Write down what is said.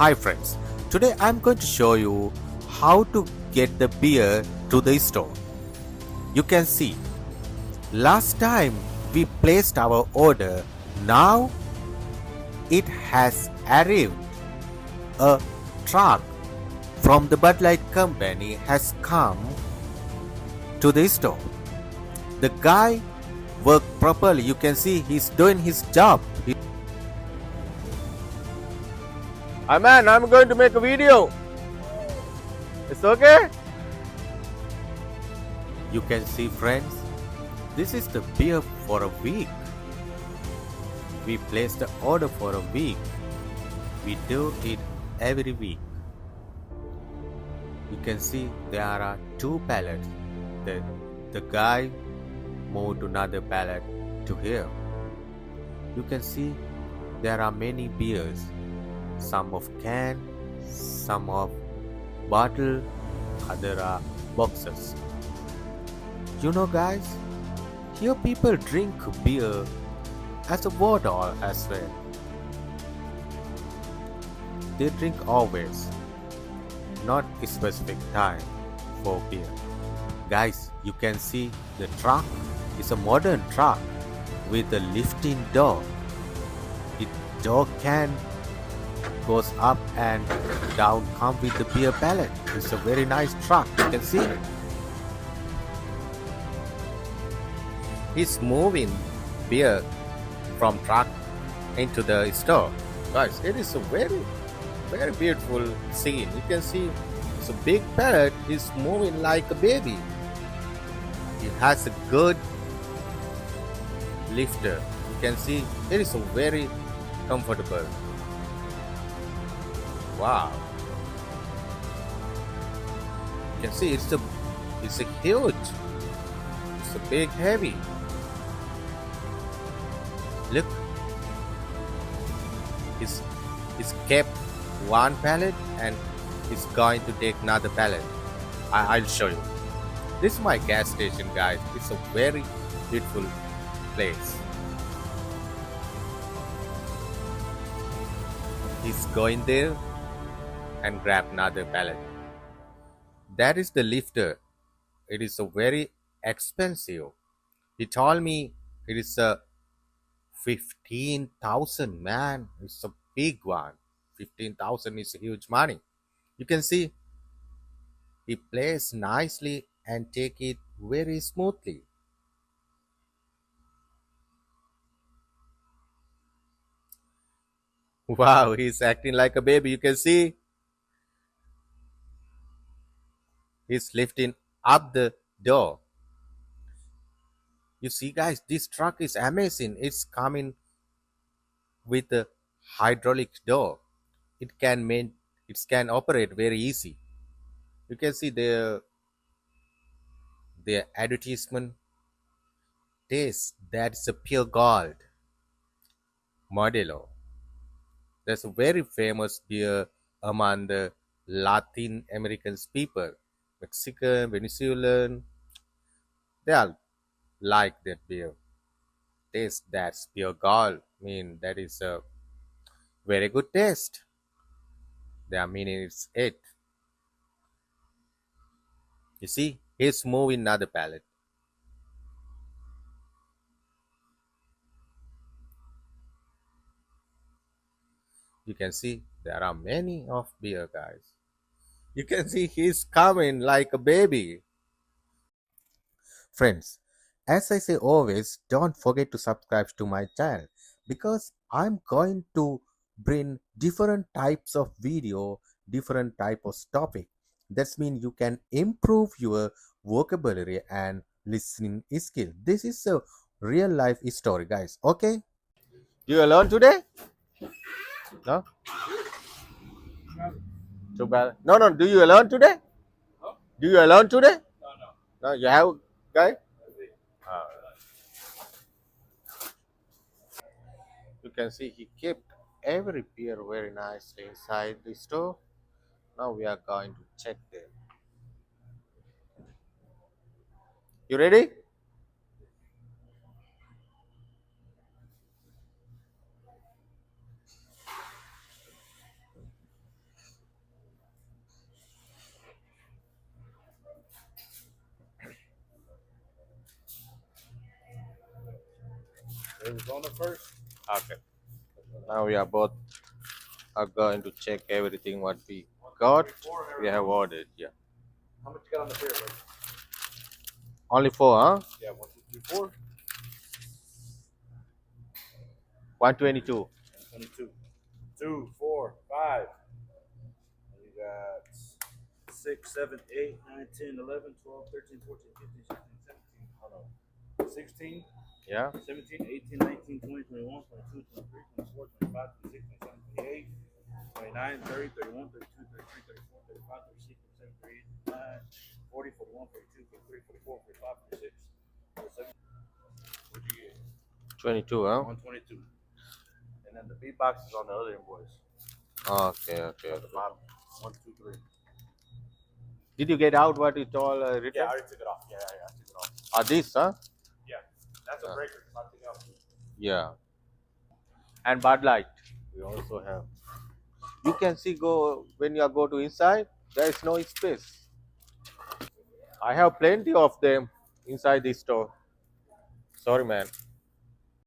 Hi friends, today I'm going to show you how to get the beer to the store. You can see, last time we placed our order, now it has arrived. A truck from the Bud Light company has come to the store. The guy worked properly. You can see he's doing his job. Hi man, I'm going to make a video. It's okay? You can see friends, this is the beer for a week. We placed the order for a week. We do it every week. You can see there are two pallets. The guy moved another pallet to here. You can see there are many beers. Some of can, some of bottle, other are boxes. You know guys, here people drink beer as a water as well. They drink always, not a specific time for beer. Guys, you can see the truck is a modern truck with a lifting door. The door can goes up and down, come with the beer pallet. It's a very nice truck, you can see. He's moving beer from truck into the store. Guys, it is a very beautiful scene. You can see it's a big pallet is moving like a baby. It has a good lifter. You can see it is a very comfortable. Wow. You can see it's a huge, it's a big heavy. Look, he's kept one pallet and he's going to take another pallet. I'll show you. This is my gas station, guys. It's a very beautiful place. He's going there and grab another pallet. That is the lifter. It is a very expensive. He told me it is a 15,000, man. It's a big one. 15,000 is a huge money. You can see he plays nicely and take it very smoothly. Wow, he's acting like a baby. You can see he's lifting up the door. You see guys, this truck is amazing. It's coming with a hydraulic door. It can operate very easy. You can see the advertisement taste, that's a pure gold. Modelo. That's a very famous beer among the Latin American people. Mexican, Venezuelan, they all like that beer. Taste that's pure gold. I mean that is a very good taste. They are meaning it's it. You see, he's moving another pallet. You can see there are many of beer guys. You can see he's coming like a baby. Friends, as I say always, don't forget to subscribe to my channel because I'm going to bring different types of video, different type of topic. That's mean you can improve your vocabulary and listening skill. This is a real life story, guys. Okay? Do you learn today? No? Too bad. No, no. Do you learn today? Do you learn today? No, you have, guys? Uh, you can see he kept every beer very nicely inside the store. Now we are going to check them. You ready? Arizona first. Okay. Now we are both are going to check everything what we got. We have ordered. Yeah. How much you got on the beer, buddy? Only four, huh? Yeah, 1, 2, 3, 4. 122. 22. 2, 4, 5. And you got 6, 7, 8, 9, 10, 11, 12, 13, 14, 15, 16, 17. Hold on. 16, Yeah. 17, 18, 19, 20, 21, 22, 23, 24, 25, 26, 27, 28, 29, 30, 31, 32, 33, 34, 35, 36, 37, 38, 39, 40, 41, 42, 43, 44, 45, 46, 47. What'd you get? 22, huh? 122. And then the beat box is on the other invoice. Okay, okay, At the okay. bottom. 1, 2, 3. Did you get out what it all written? Yeah, I already took it off. Yeah, I took it off. Are these, huh? Yeah, that's a breaker. Nothing else. Yeah. And Bud Light. We also have. You can see go when you go to inside, there is no space. I have plenty of them inside the store. Sorry, man.